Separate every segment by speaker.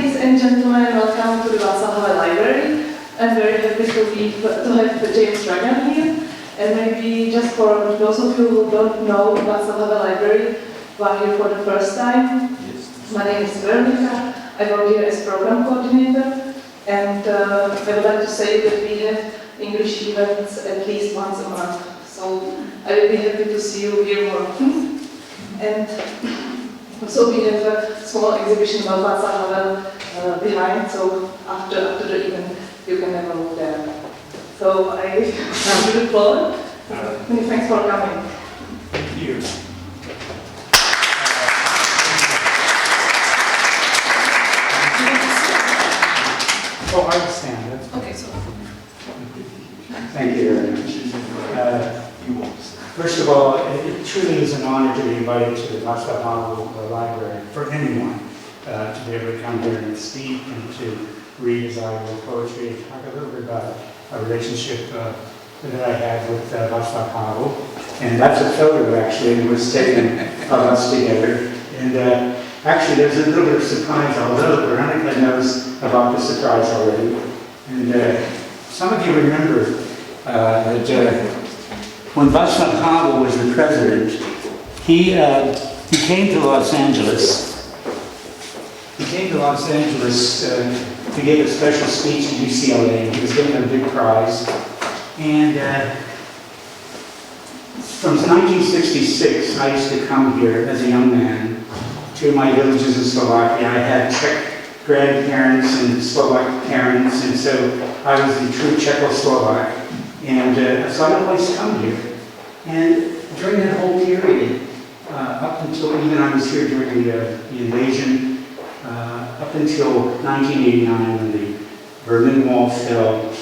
Speaker 1: ladies and gentlemen, welcome to the Vaclav Havel Library. I'm very happy to have James Ragan here. And maybe just for those of you who don't know Vaclav Havel Library, who are here for the first time, my name is Veronica. I work here as program coordinator. And I would like to say that we have English events at least once a month. So I will be happy to see you here more often. And so we have a small exhibition about Vaclav Havel behind, so after the event you can have a look there. So I give you the floor. Many thanks for coming.
Speaker 2: Thank you. Oh, I understand. That's
Speaker 1: Okay, so.
Speaker 3: Thank you very much. First of all, it truly is an honor to be invited to the Vaclav Havel Library for anyone to be able to come here and speak and to read as I will poetry, talk a little bit about a relationship that I had with Vaclav Havel. And that's a photo actually that was taken of us together. And actually there's a little bit of surprise, although Veronica knows about the surprise already. And some of you remember that when Vaclav Havel was the president, he came to Los Angeles. He came to Los Angeles to give a special speech at UCLA. He was given a big prize. And from 1966, I used to come here as a young man to my villages in Slovakia. I had Czech grandparents and Slovak parents, and so I was the true Czechoslovak. And so I'd always come here. And during that whole period, up until even I was here during the invasion, up until 1989 when the Berlin Wall fell,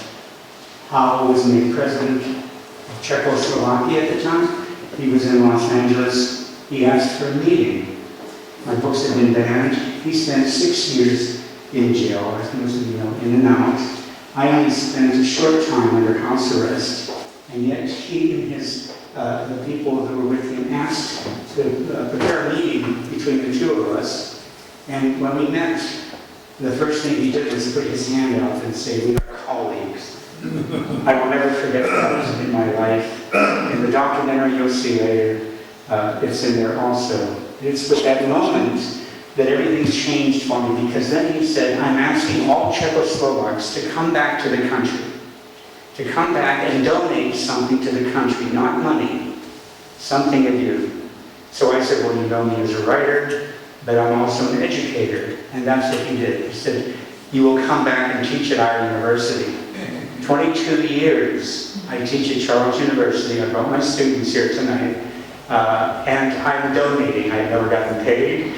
Speaker 3: Havel was made president of Czechoslovakia at the time. He was in Los Angeles. He asked for a meeting. My books had been banned. He spent 6 years in jail, as most of you know, in and out. I only spent a short time under house arrest, and yet he and the people who were with him asked to prepare a meeting between the two of us. And when we met, the first thing he did was put his hand out and say, "We are colleagues." I will never forget that in my life. In the documentary you'll see later, it's in there also. It's with that moment that everything changed for me, because then he said, "I'm asking all Czechoslovaks to come back to the country, to come back and donate something to the country, not money, something of you." So I said, "Well, you know me as a writer, but I'm also an educator." And that's what he did. He said, "You will come back and teach at our university." 22 years I teach at Charles University. I brought my students here tonight. And I'm donating. I've never gotten paid,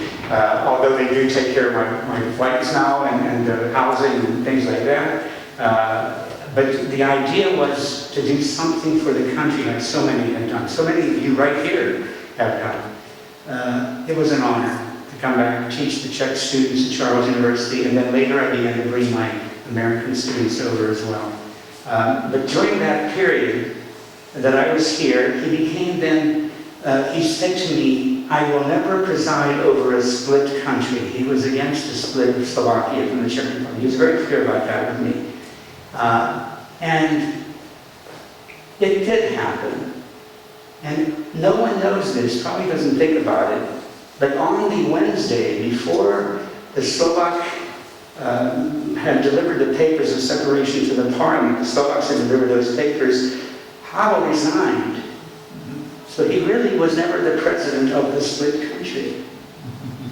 Speaker 3: although they do take care of my flights now and housing and things like that. But the idea was to do something for the country like so many have done. So many of you right here have done. It was an honor to come back and teach the Czech students at Charles University, and then later I began to bring my American students over as well. But during that period that I was here, he became then he said to me, "I will never preside over a split country." He was against the split of Slovakia from the Czech Republic. He was very clear about that with me. And it did happen. And no one knows this, probably doesn't think about it, but on the Wednesday before the Slovak had delivered the papers of separation to the parliament, the Slovaks had delivered those papers, Havel resigned. So he really was never the president of the split country.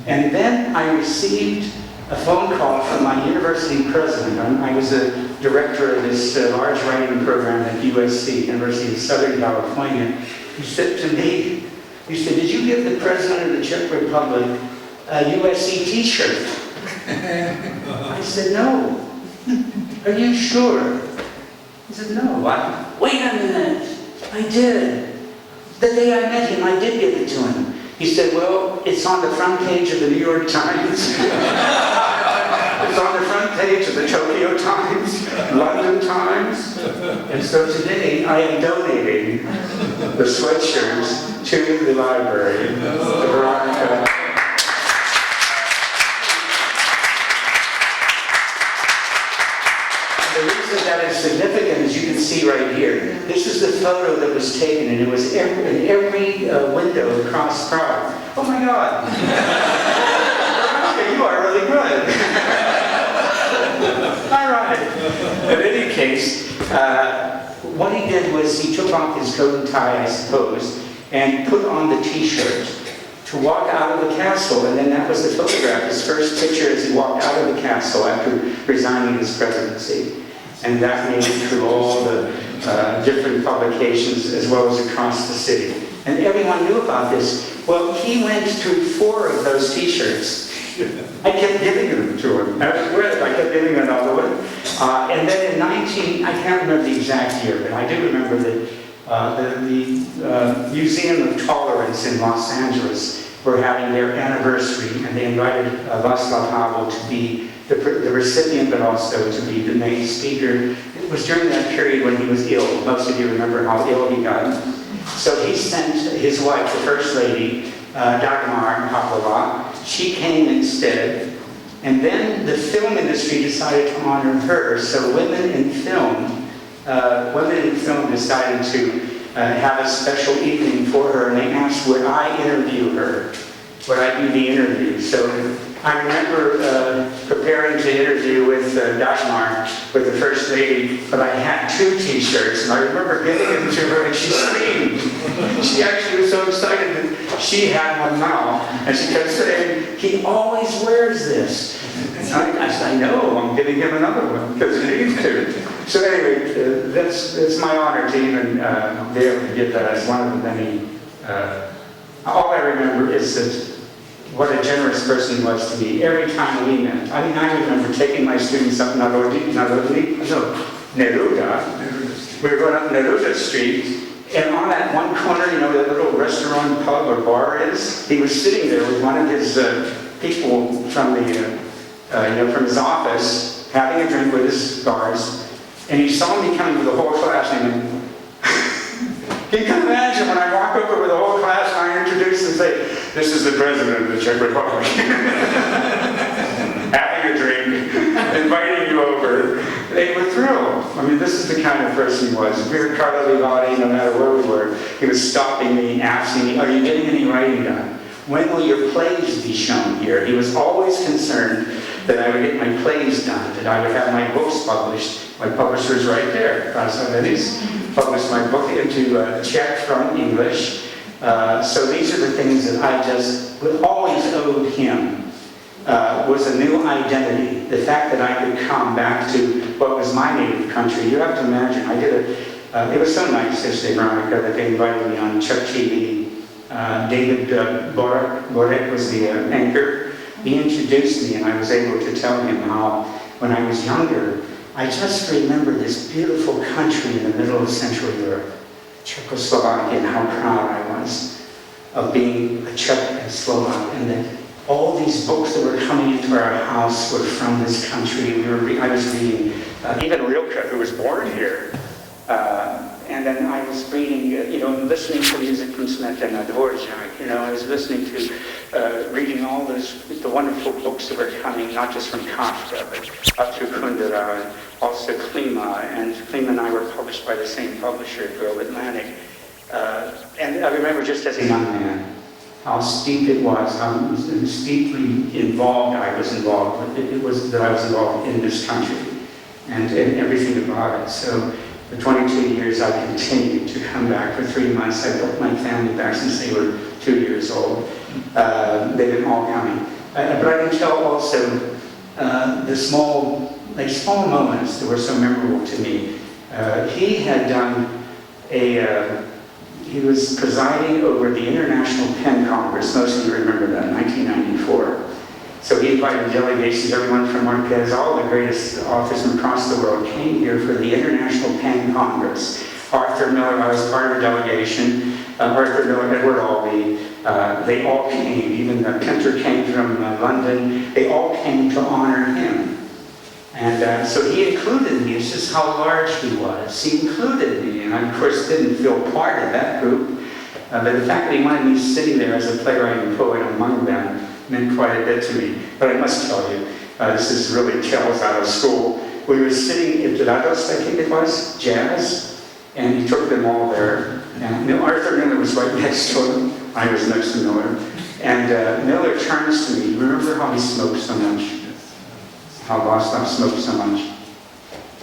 Speaker 3: And then I received a phone call from my university president. I was a director of this large writing program at USC, University of Southern California. He said to me, he said, "Did you give the president of the Czech Republic a USC t-shirt?" I said, "No." "Are you sure?" He said, "No." "Wait a minute. I did. The day I met him, I did give it to him." He said, "Well, it's on the front page of the New York Times. It's on the front page of the Tokyo Times, London Times." And so today I am donating the sweatshirts to the library, to Veronica. The reason that is significant, as you can see right here, this is the photo that was taken, and it was in every window across Prague. Oh my God! Okay, you are really good. All right. In any case, what he did was he took off his coat and tie, I suppose, and put on the T-shirt to walk out of the castle, and then that was the photograph, his first picture as he walked out of the castle after resigning his presidency. And that made it through all the different publications as well as across the city. And everyone knew about this. Well, he went through 4 of those T-shirts. I kept giving them to him. I was thrilled. I kept giving him another one. And then in I can't remember the exact year, but I do remember that the Museum of Tolerance in Los Angeles were having their anniversary, and they invited Vaclav Havel to be the recipient, but also to be the main speaker. It was during that period when he was ill. Most of you remember how ill he got. So he sent his wife, the First Lady, Dagmar Havlova. She came instead. And then the film industry decided to honor her. So women in film decided to have a special evening for her, and they asked, would I interview her? Would I do the interview? So I remember preparing to interview with Dagmar, with the First Lady, but I had 2 T-shirts, and I remember giving them to her, and she screamed. She actually was so excited that she had one now, and she kept saying, he always wears this. And I said, I know, I'm giving him another one, because he needs to. So anyway, it's my honor to even be able to get that as one of the many. All I remember is that what a generous person he was to me every time we met. I mean, I remember taking my students up Neruda. We were going up Neruda Street, and on that one corner, you know, the little restaurant, pub, or bar is, he was sitting there with one of his people from the, from his office, having a drink with his guards, and he saw me coming with the whole class, and he went, you can imagine when I walk over with the whole class and I introduce and say, this is the President of the Czech Republic. Having a drink, inviting you over. They were thrilled. I mean, this is the kind of person he was. We were Carlo Vivaldi, no matter where we were. He was stopping me, asking me, are you getting any writing done? When will your plays be shown here? He was always concerned that I would get my plays done, that I would have my books published. My publisher's right there. He's published my book into Czech from English. So these are the things that I just always owed him. Was a new identity. The fact that I could come back to what was my native country. You have to imagine, I did it was so nice yesterday, Veronica, that they invited me on Czech TV. David Borek was the anchor. He introduced me, and I was able to tell him how, when I was younger, I just remember this beautiful country in the middle of Central Europe, Czechoslovakia, and how proud I was of being a Czech and Slovak, and that all these books that were coming into our house were from this country. I was reading even Rilke, who was born here, and then I was reading, listening to music from Smetana, Dvorak, I was listening to, reading all the wonderful books that were coming, not just from Kafka, but up to Kundera, and also Klima, and Klima and I were published by the same publisher, Girl Atlantic. And I remember just as a young man, how steep it was, how steeply involved I was involved with it. It was that I was involved in this country and everything about it. So for 22 years, I continued to come back. For 3 months, I built my family back since they were 2 years old. They've been all coming. But I can tell also the small moments that were so memorable to me. He had done he was presiding over the International Pen Congress. Most of you remember that, in 1994. So he invited delegations, everyone from Marquez, all the greatest authors from across the world came here for the International Pen Congress. Arthur Miller, I was part of a delegation. Arthur Miller, Edward Albee, they all came. Even Pinter came from London. They all came to honor him. And so he included me. It's just how large he was. He included me, and I, of course, didn't feel part of that group. But the fact that he wanted me sitting there as a playwright and poet among them meant quite a bit to me. But I must tell you, this is really tales out of school. we were sitting at Rados, I think it was, jazz, and he took them all there. And Arthur Miller was right next to him. I was next to Miller. And Miller turns to me. Remember how he smoked so much? How Vaclav smoked so much?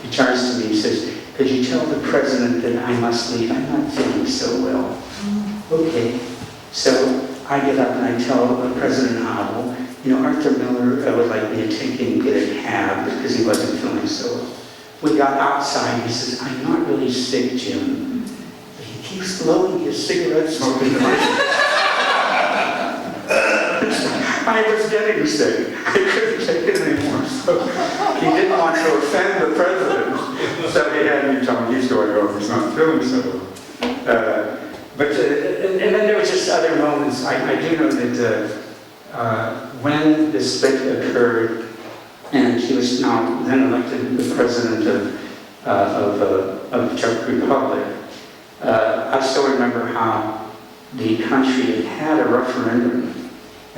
Speaker 3: He turns to me, he says, could you tell the president that I must leave? I'm not feeling so well. Okay. So I get up and I tell President Havel, you know, Arthur Miller would like me to take him and get a cab because he wasn't feeling so well. We got outside, he says, I'm not really sick, Jim. But he keeps blowing his cigarette smoke in the I was getting sick. I couldn't take it anymore. So he didn't want to offend the president. So he had me tell me he's going over, he's not feeling so well. And then there were just other moments. I do know that when the split occurred, and he was now then elected the president of the Czech Republic, I still remember how the country had a referendum.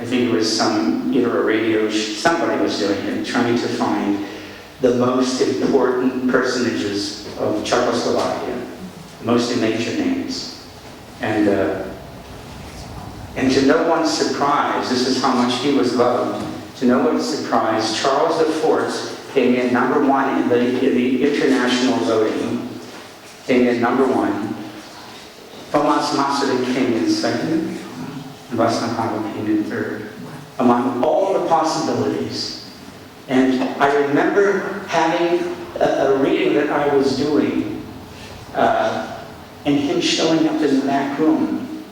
Speaker 3: I think it was either a radio, somebody was doing it, trying to find the most important personages of Czechoslovakia, mostly major names. And to no one's surprise, this is how much he was loved, to no one's surprise, Charles IV came in number one in the international voting, came in number one. Tomáš Masaryk came in second, and Václav Havel came in third, among all the possibilities. And I remember having a reading that I was doing, and him showing up in the back room.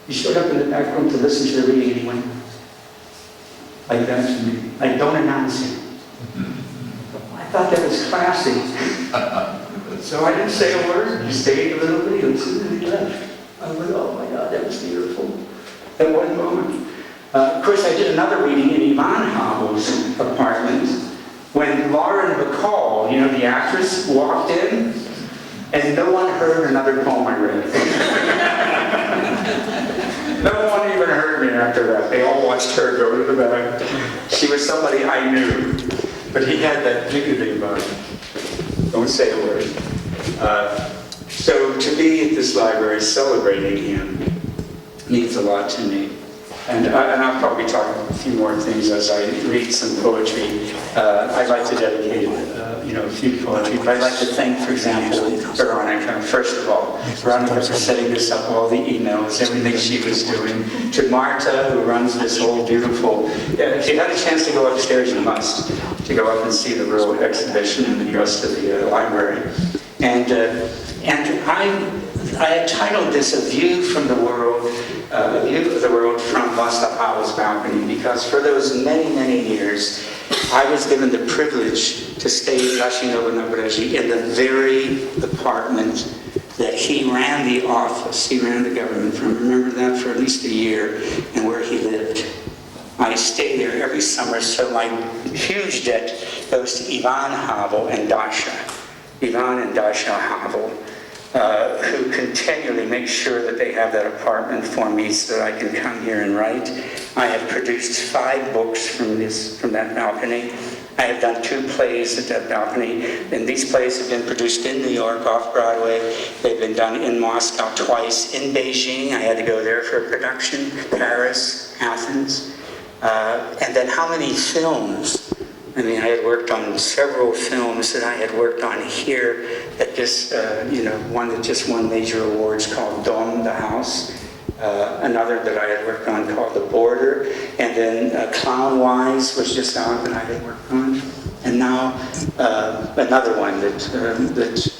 Speaker 3: He showed up in the back room to listen to the reading, and he went like that to me. Like, don't announce him. I thought that was classy. So I didn't say a word. He stayed a little bit, and he left. I went, oh my God, that was beautiful. At one moment. Of course, I did another reading in Ivan Havel's apartment when Lauren Bacall, you know, the actress, walked in, and no one heard another poem I read. No one even heard me after that. They all watched her go to the back. She was somebody I knew, but he had that dignity about him. Don't say a word. So to be at this library celebrating him means a lot to me. And I'll probably talk a few more things as I read some poetry. I'd like to dedicate, a few poetry, but I'd like to thank, for example, Veronica, first of all. Veronica for setting this up, all the emails, everything she was doing. To Marta, who runs this whole beautiful, if you had a chance to go upstairs, you must, to go up and see the real exhibition in the rest of the library. And I titled this A View from the World, A View of the World from Vaclav Havel's balcony, because for those many, many years, I was given the privilege to stay at Rashinovo na Breži in the very apartment that he ran the office, he ran the government from. Remember that for at least a year, and where he lived. I stayed there every summer, so my huge debt goes to Ivan Havel and Dasha. Ivan and Dasha Havel, who continually make sure that they have that apartment for me so that I can come here and write. I have produced 5 books from that balcony. I have done 2 plays at that balcony, and these plays have been produced in New York, off-Broadway. They've been done in Moscow twice, in Beijing. I had to go there for a production, Paris, Athens. And then how many films? I mean, I had worked on several films that I had worked on here that just, one that just won major awards called Dom, the House. Another that I had worked on called The Border. And then Clown Wise was just out that I had worked on. And now another one that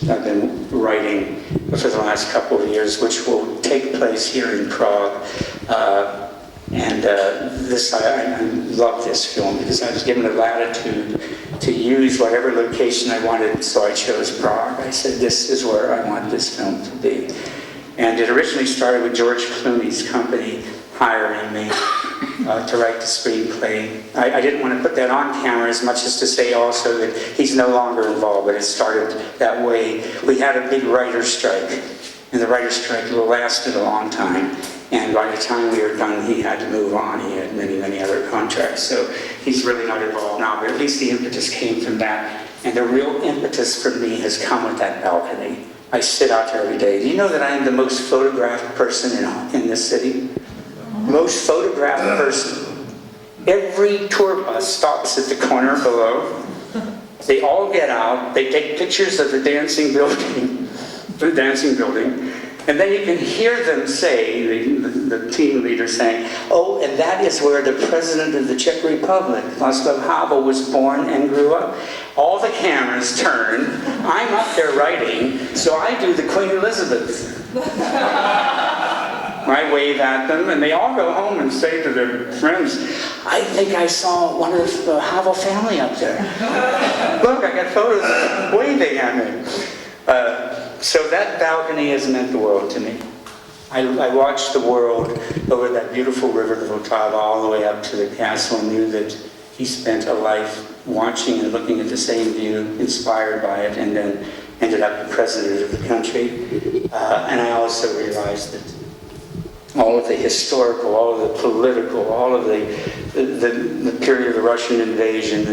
Speaker 3: I've been writing for the last couple of years, which will take place here in Prague. I love this film because I was given the latitude to use whatever location I wanted, so I chose Prague. I said, this is where I want this film to be. And it originally started with George Clooney's company hiring me to write the screenplay. I didn't want to put that on camera as much as to say also that he's no longer involved, but it started that way. We had a big writer's strike, and the writer's strike lasted a long time. And by the time we were done, he had to move on. He had many, many other contracts. So he's really not involved now, but at least the impetus came from that. And the real impetus for me has come with that balcony. I sit out there every day. Do you know that I am the most photographed person in this city? Most photographed person. Every tour bus stops at the corner below. They all get out. They take pictures of the dancing building, and then you can hear them say, the team leader saying, "Oh, and that is where the President of the Czech Republic, Václav Havel, was born and grew up." All the cameras turn. I'm up there writing, so I do the Queen Elizabeth. I wave at them, and they all go home and say to their friends, "I think I saw one of the Havel family up there. Look, I got photos waving at me." So that balcony has meant the world to me. I watched the world over that beautiful river, the Vltava, all the way up to the castle, and knew that he spent a life watching and looking at the same view, inspired by it, and then ended up the president of the country. And I also realized that all of the historical, all of the political, all of the period of the Russian invasion,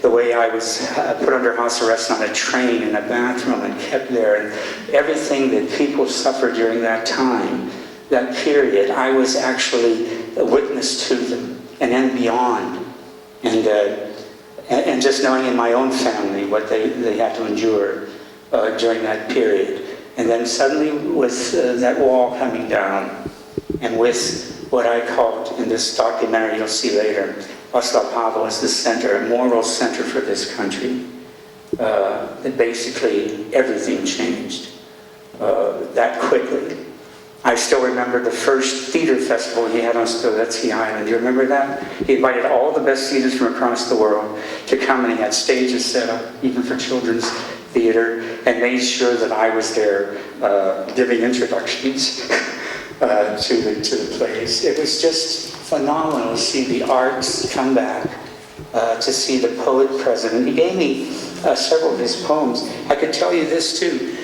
Speaker 3: the way I was put under house arrest on a train in a bathroom and kept there, and everything that people suffered during that time, that period, I was actually a witness to them, and then beyond. And just knowing in my own family what they had to endure during that period. And then suddenly with that wall coming down, and with what I called in this documentary you'll see later, Václav Havel as the center, a moral center for this country, that basically everything changed that quickly. I still remember the first theater festival he had on Stovetsky Island. Do you remember that? He invited all the best theaters from across the world to come, and he had stages set up, even for children's theater, and made sure that I was there giving introductions to the plays. It was just phenomenal to see the arts come back, to see the poet president. He gave me several of his poems. I could tell you this too.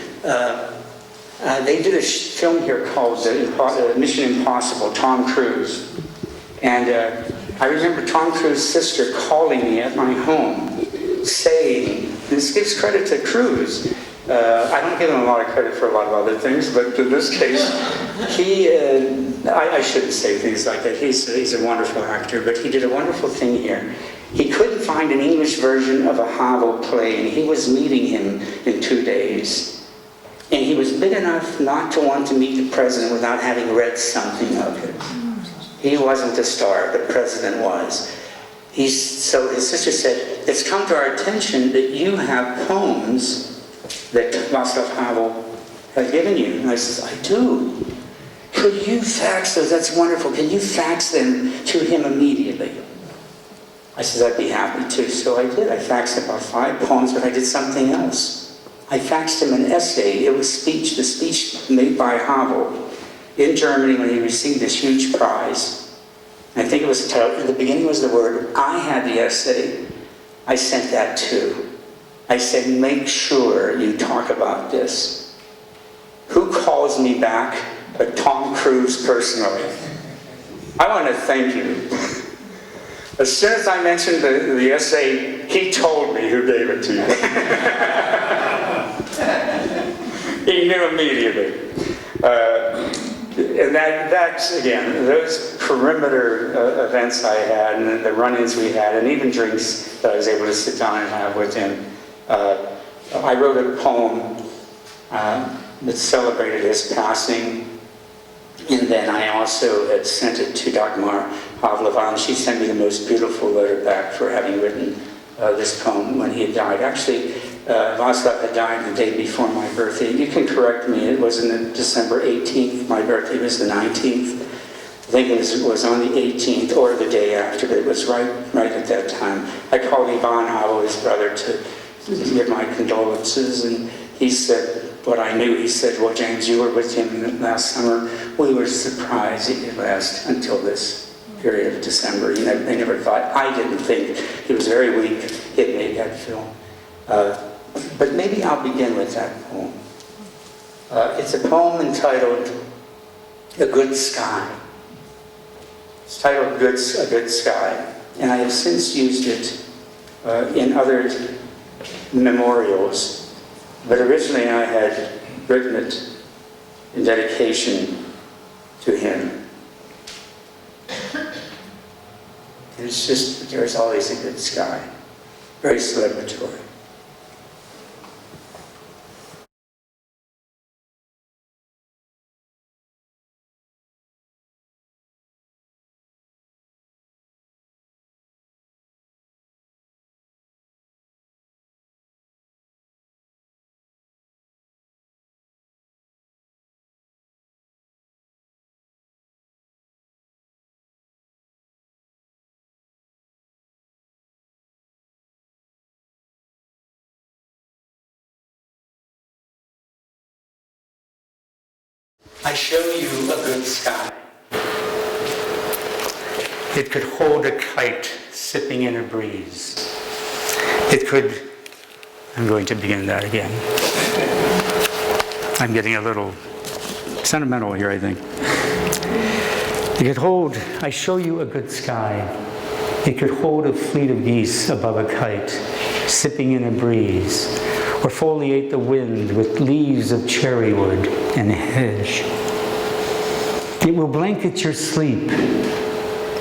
Speaker 3: They did a film here called Mission Impossible, Tom Cruise. And I remember Tom Cruise's sister calling me at my home saying, this gives credit to Cruise. I don't give him a lot of credit for a lot of other things, but in this case, I shouldn't say things like that. He's a wonderful actor, but he did a wonderful thing here. He couldn't find an English version of a Havel play, and he was meeting him in 2 days. And he was big enough not to want to meet the president without having read something of it. He wasn't the star, the president was. So his sister said, it's come to our attention that you have poems that Václav Havel had given you. And I said, I do. Could you fax those? That's wonderful. Can you fax them to him immediately? I said, I'd be happy to. So I did. I faxed about 5 poems, but I did something else. I faxed him an essay. It was the speech made by Havel in Germany when he received this huge prize. I think it was titled, in the beginning was the word, I had the essay. I sent that too. I said, make sure you talk about this. Who calls me back but Tom Cruise personally? I want to thank you. As soon as I mentioned the essay, he told me who gave it to you. He knew immediately. And that's, again, those perimeter events I had, and the run-ins we had, and even drinks that I was able to sit down and have with him. I wrote a poem that celebrated his passing, and then I also had sent it to Dagmar Havlova, and she sent me the most beautiful letter back for having written this poem when he had died. Actually, Václav had died the day before my birthday. You can correct me, it wasn't December 18th, my birthday was the 19th. I think it was on the 18th or the day after, but it was right at that time. I called Ivan Havel, his brother, to give my condolences, and he said what I knew. He said, well, James, you were with him last summer. We were surprised it could last until this period of December. They never thought, I didn't think. He was very weak. He had made that film. But maybe I'll begin with that poem. It's a poem entitled A Good Sky. It's titled A Good Sky, and I have since used it in other memorials, but originally I had written it in dedication to him. It's just, there's always a good sky. Very celebratory. I show you a good sky. It could hold a kite sipping in a breeze. It could, I'm going to begin that again. I'm getting a little sentimental here, I think. It could hold, I show you a good sky. It could hold a fleet of geese above a kite, sipping in a breeze, or foliate the wind with leaves of cherry wood and hedge. It will blanket your sleep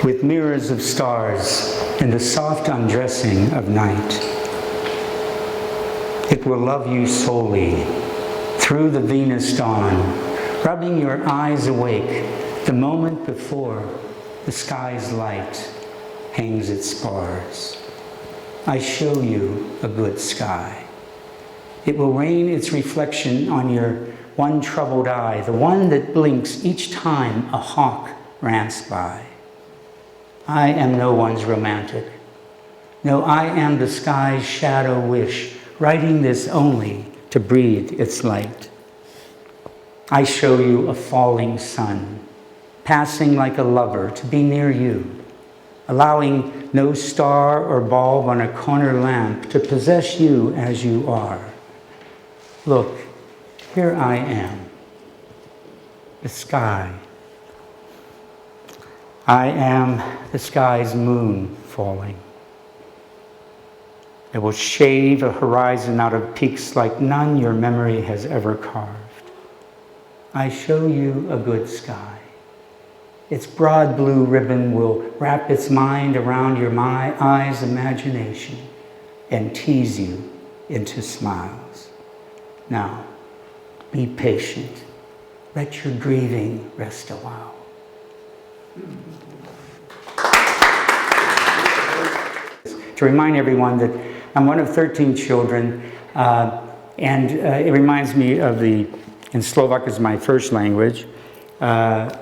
Speaker 3: with mirrors of stars and the soft undressing of night. It will love you solely through the Venus dawn, rubbing your eyes awake the moment before the sky's light hangs its spars. I show you a good sky. It will rain its reflection on your one troubled eye, the one that blinks each time a hawk rants by. I am no one's romantic. No, I am the sky's shadow wish, writing this only to breathe its light. I show you a falling sun, passing like a lover to be near you, allowing no star or bulb on a corner lamp to possess you as you are. Look, here I am, the sky. I am the sky's moon falling. It will shave a horizon out of peaks like none your memory has ever carved. I show you a good sky. Its broad blue ribbon will wrap its mind around your eye's imagination and tease you into smiles. Now, be patient. Let your grieving rest a while. To remind everyone that I'm one of 13 children, and it reminds me of and Slovak is my first language, but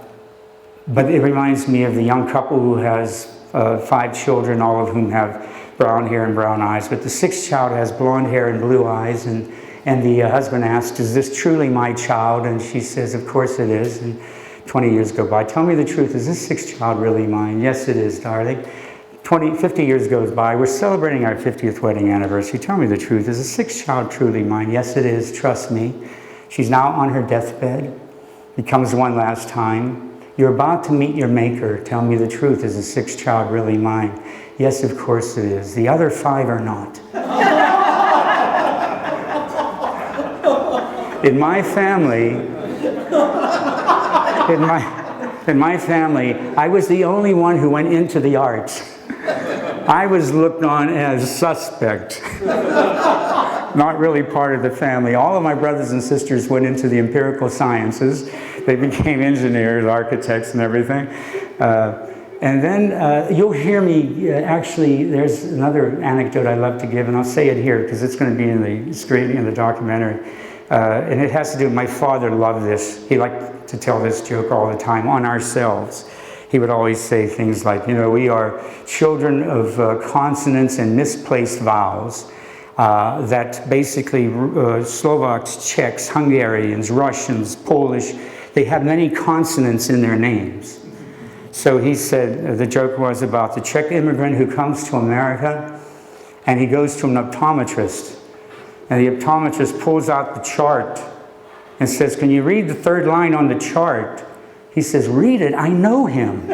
Speaker 3: it reminds me of the young couple who has 5 children, all of whom have brown hair and brown eyes, but the 6th child has blonde hair and blue eyes, and the husband asks, "Is this truly my child?" And she says, "Of course it is." And 20 years go by. "Tell me the truth, is this 6th child really mine?" "Yes, it is, darling." 50 years goes by. We're celebrating our 50th wedding anniversary. "Tell me the truth, is the 6th child truly mine?" "Yes, it is, trust me." She's now on her deathbed. He comes one last time. "You're about to meet your maker. Tell me the truth, is the 6th child really mine?" "Yes, of course it is. The other 5 are not." In my family, I was the only one who went into the arts. I was looked on as suspect, not really part of the family. All of my brothers and sisters went into the empirical sciences. They became engineers, architects, and everything. And then you'll hear me, actually, there's another anecdote I love to give, and I'll say it here because it's going to be in the screen, in the documentary. And it has to do with my father loved this. He liked to tell this joke all the time on ourselves. He would always say things like, we are children of consonants and misplaced vowels. That basically Slovaks, Czechs, Hungarians, Russians, Polish, they have many consonants in their names. So he said, the joke was about the Czech immigrant who comes to America and he goes to an optometrist. And the optometrist pulls out the chart and says, "Can you read the 3rd line on the chart?" He says, "Read it, I know him."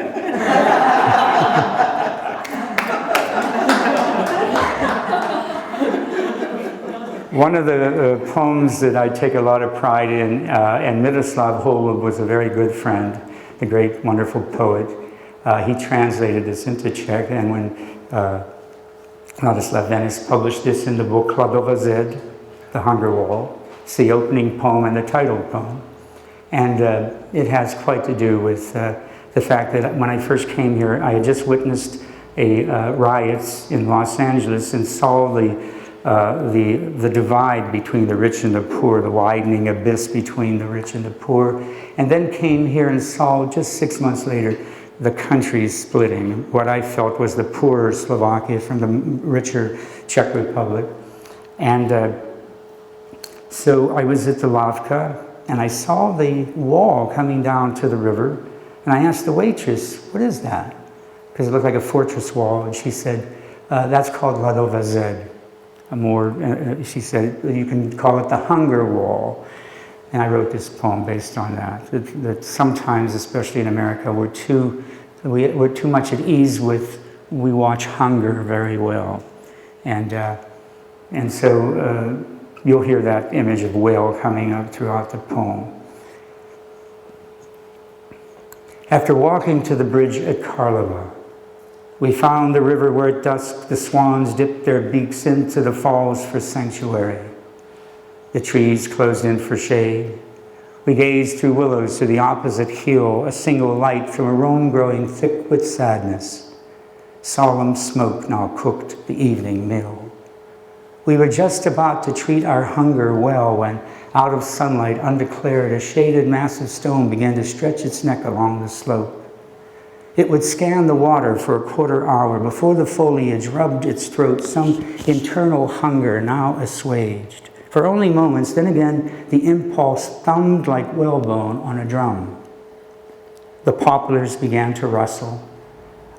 Speaker 3: One of the poems that I take a lot of pride in, and Miroslav Holub was a very good friend, the great, wonderful poet. He translated this into Czech, and when Ladislav Venice published this in the book Hladová zeď, The Hunger Wall, it's the opening poem and the title poem. And it has quite to do with the fact that when I first came here, I had just witnessed riots in Los Angeles and saw the divide between the rich and the poor, the widening abyss between the rich and the poor, and then came here and saw just 6 months later the country splitting, what I felt was the poorer Slovakia from the richer Czech Republic. And so I was at the Lavka, and I saw the wall coming down to the river, and I asked the waitress, what is that? Because it looked like a fortress wall, and she said, that's called Hladová zeď. She said, you can call it the hunger wall. And I wrote this poem based on that. That sometimes, especially in America, we're too much at ease with, we watch hunger very well. And so you'll hear that image of whale coming up throughout the poem. After walking to the bridge at Karlova, we found the river where at dusk the swans dipped their beaks into the falls for sanctuary. The trees closed in for shade. We gazed through willows to the opposite hill, a single light from a roam growing thick with sadness. Solemn smoke now cooked the evening meal. We were just about to treat our hunger well when, out of sunlight undeclared, a shaded massive stone began to stretch its neck along the slope. It would scan the water for a quarter hour before the foliage rubbed its throat, some internal hunger now assuaged. For only moments, then again, the impulse thumbed like whalebone on a drum. The poplars began to rustle.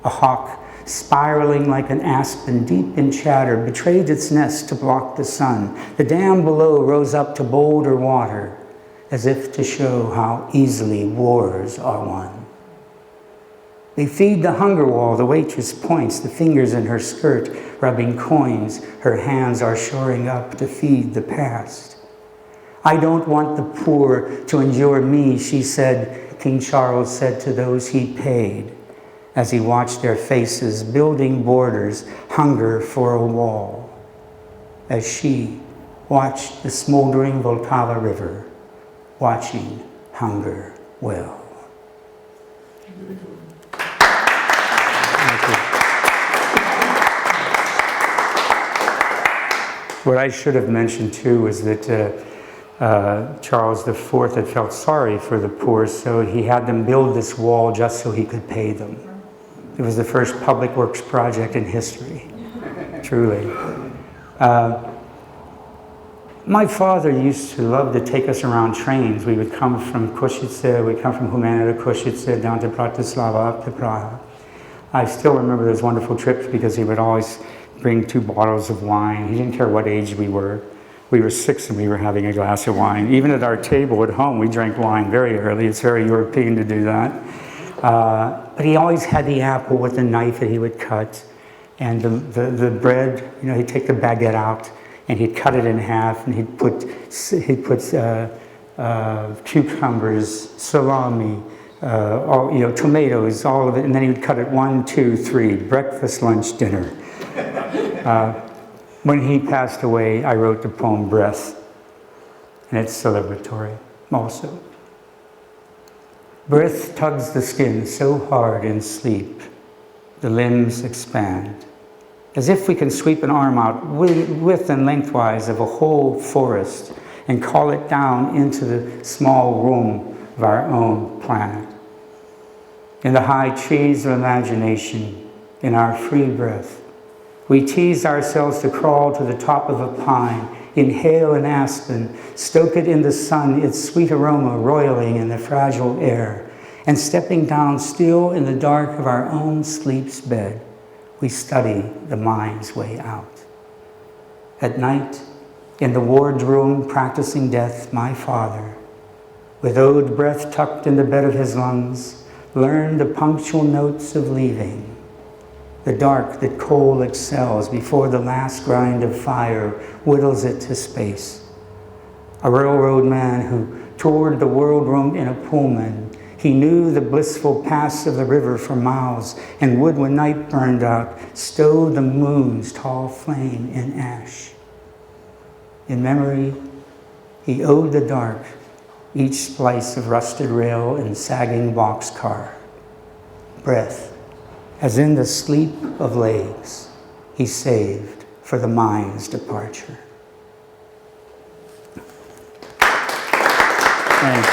Speaker 3: A hawk, spiraling like an aspen deep in chatter, betrayed its nest to block the sun. The dam below rose up to bolder water, as if to show how easily wars are won. They feed the hunger wall, the waitress points, the fingers in her skirt, rubbing coins. Her hands are shoring up to feed the past. I don't want the poor to endure me, she said, King Charles said to those he paid, as he watched their faces building borders, hunger for a wall, as she watched the smoldering Vltava River, watching hunger well. What I should have mentioned too was that Charles IV had felt sorry for the poor, so he had them build this wall just so he could pay them. It was the first public works project in history, truly. My father used to love to take us around trains. We would come from Košice, we'd come from Humana to Košice, down to Bratislava, up to Prague. I still remember those wonderful trips because he would always bring 2 bottles of wine. He didn't care what age we were. We were 6 and we were having a glass of wine. Even at our table at home, we drank wine very early. It's very European to do that. But he always had the apple with a knife that he would cut. And the bread, you know, he'd take the baguette out and he'd cut it in half and he'd put cucumbers, salami, tomatoes, all of it. And then he would cut it 1, 2, 3, breakfast, lunch, dinner. When he passed away, I wrote the poem Breath, and it's celebratory also. Breath tugs the skin so hard in sleep, the limbs expand, as if we can sweep an arm out width and lengthwise of a whole forest and call it down into the small room of our own planet. In the high trees of imagination, in our free breath, we tease ourselves to crawl to the top of a pine, inhale an aspen, stoke it in the sun, its sweet aroma roiling in the fragile air, and stepping down still in the dark of our own sleep's bed, we study the mind's way out. At night, in the wardroom practicing death, my father, with owed breath tucked in the bed of his lungs, learned the punctual notes of leaving.
Speaker 4: the dark that coal excels before the last grind of fire whittles it to space. A railroad man who toured the world room in a Pullman. He knew the blissful paths of the river for miles, and would, when night burned out, stow the moon's tall flame in ash. In memory, he owed the dark each splice of rusted rail and sagging boxcar. Breath, as in the sleep of legs, he saved for the mind's departure. Thank you.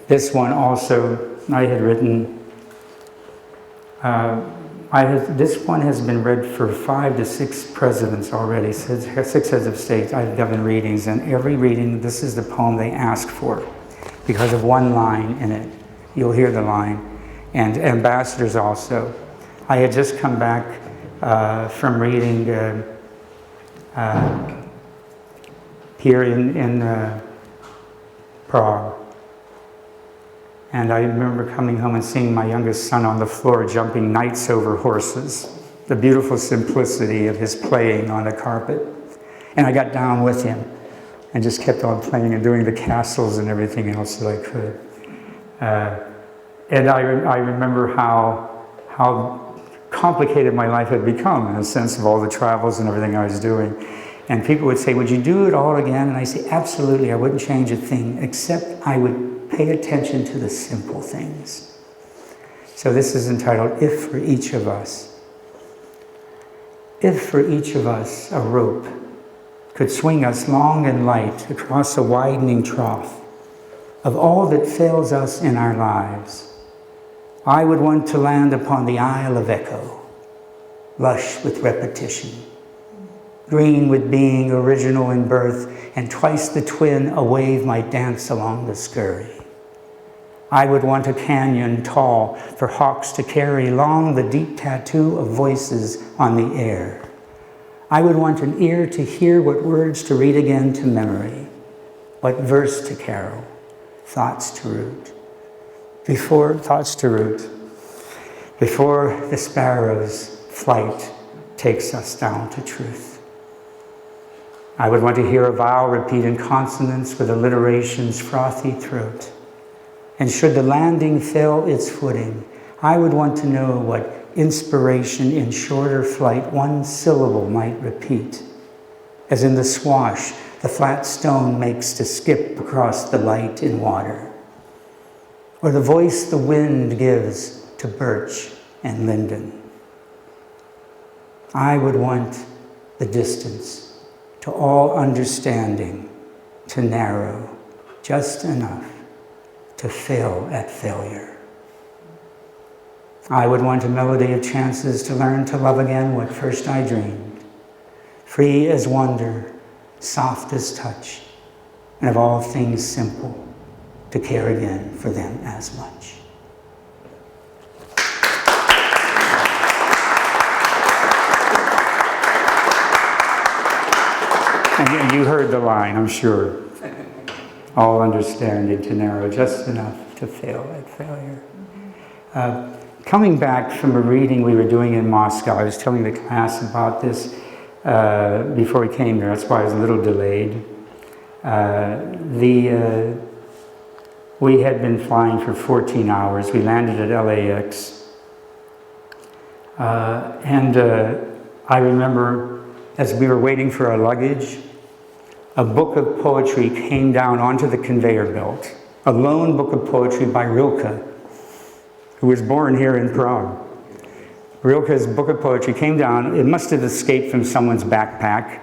Speaker 4: This one also I had written. This one has been read for 5 to 6 presidents already, 6 heads of state. I've given readings, and every reading, this is the poem they ask for because of one line in it. You'll hear the line. And ambassadors also. I had just come back from reading here in Prague. And I remember coming home and seeing my youngest son on the floor jumping knights over horses. The beautiful simplicity of his playing on the carpet. And I got down with him and just kept on playing and doing the castles and everything else that I could. And I remember how complicated my life had become in a sense of all the travels and everything I was doing. And people would say, would you do it all again? And I say, absolutely, I wouldn't change a thing, except I would pay attention to the simple things. So this is entitled, If for Each of Us. If for each of us a rope could swing us long and light across a widening trough of all that fails us in our lives, I would want to land upon the Isle of Echo, lush with repetition, green with being original in birth, and twice the twin a wave might dance along the scurry. I would want a canyon tall for hawks to carry long the deep tattoo of voices on the air. I would want an ear to hear what words to read again to memory, what verse to carol, thoughts to root. Before the sparrow's flight takes us down to truth. I would want to hear a vowel repeat in consonance with alliteration's frothy throat. And should the landing fail its footing, I would want to know what inspiration in shorter flight one syllable might repeat. As in the swash, the flat stone makes to skip across the light in water. Or the voice the wind gives to birch and linden. I would want the distance to all understanding to narrow just enough to fail at failure. I would want a melody of chances to learn to love again what first I dreamed, free as wonder, soft as touch, and of all things simple, to care again for them as much. And you heard the line, I'm sure. All understanding to narrow just enough to fail at failure. Coming back from a reading we were doing in Moscow, I was telling the class about this before we came here. That's why I was a little delayed. We had been flying for 14 hours. We landed at LAX. And I remember as we were waiting for our luggage, a book of poetry came down onto the conveyor belt. A lone book of poetry by Rilke, who was born here in Prague. Rilke's book of poetry came down. It must have escaped from someone's backpack,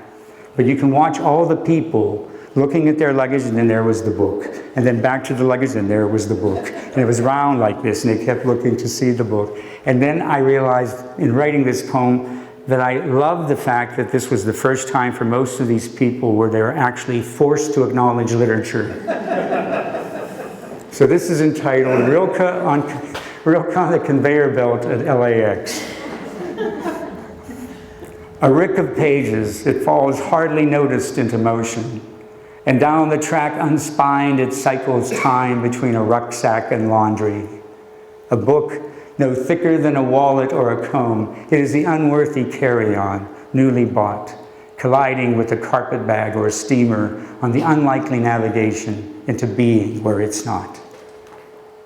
Speaker 4: but you can watch all the people looking at their luggage, and then there was the book. And then back to the luggage, and there was the book. And it was round like this, and they kept looking to see the book. And then I realized, in writing this poem, that I loved the fact that this was the first time for most of these people where they were actually forced to acknowledge literature. So this is entitled Rilke on the Conveyor Belt at LAX. A rick of pages, it falls hardly noticed into motion, And down the track unspined it cycles time between a rucksack and laundry. A book no thicker than a wallet or a comb. It is the unworthy carry-on, newly bought, colliding with a carpetbag or a steamer on the unlikely navigation into being where it's not.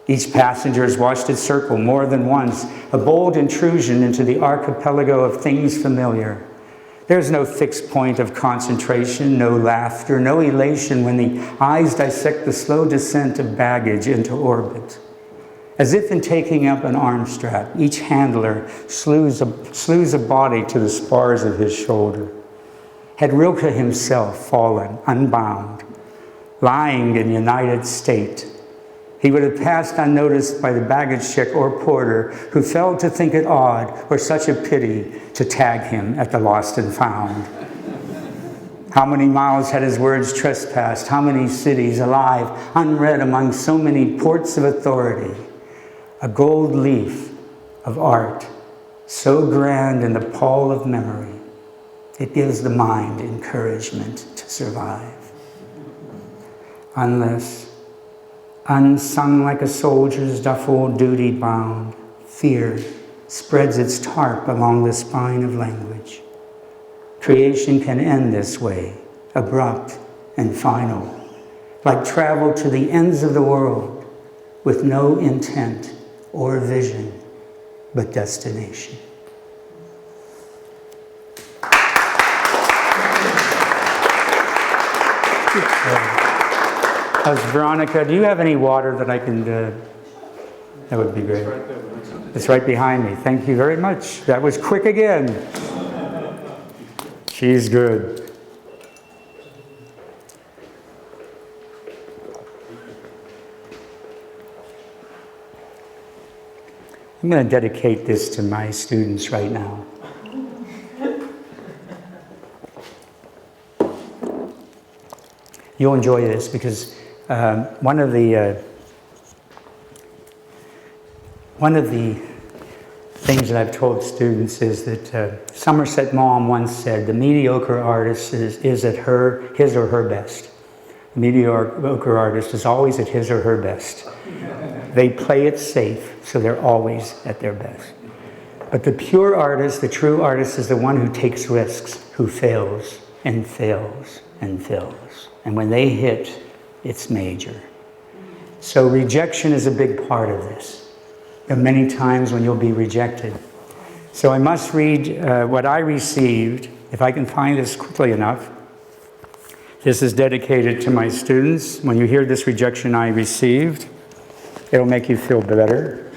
Speaker 4: Each passenger has watched it circle more than once, a bold intrusion into the archipelago of things familiar. There's no fixed point of concentration, no laughter, no elation when the eyes dissect the slow descent of baggage into orbit. As if in taking up an arm strap, each handler slews a body to the spars of his shoulder. Had Rilke himself fallen, unbound, lying in united state, he would have passed unnoticed by the baggage check or porter who fell to think it odd or such a pity to tag him at the lost and found. How many miles had his words trespassed? How many cities alive, unread among so many ports of authority? A gold leaf of art, so grand in the pall of memory, it gives the mind encouragement to survive. Unless, unsung like a soldier's duffel duty bound, fear spreads its tarp along the spine of language. Creation can end this way, abrupt and final, like travel to the ends of the world with no intent or vision, but destination. Veronica, do you have any water that I can, that would be great. It's right behind me. Thank you very much. That was quick again. She's good. I'm going to dedicate this to my students right now. You'll enjoy this because one of the things that I've told students is that Somerset Maugham once said, the mediocre artist is at his or her best. The mediocre artist is always at his or her best. They play it safe, so they're always at their best. But the pure artist, the true artist, is the one who takes risks, who fails and fails and fails. And when they hit, it's major. So rejection is a big part of this. There are many times when you'll be rejected. So I must read what I received, if I can find this quickly enough. This is dedicated to my students. When you hear this rejection I received, it'll make you feel better.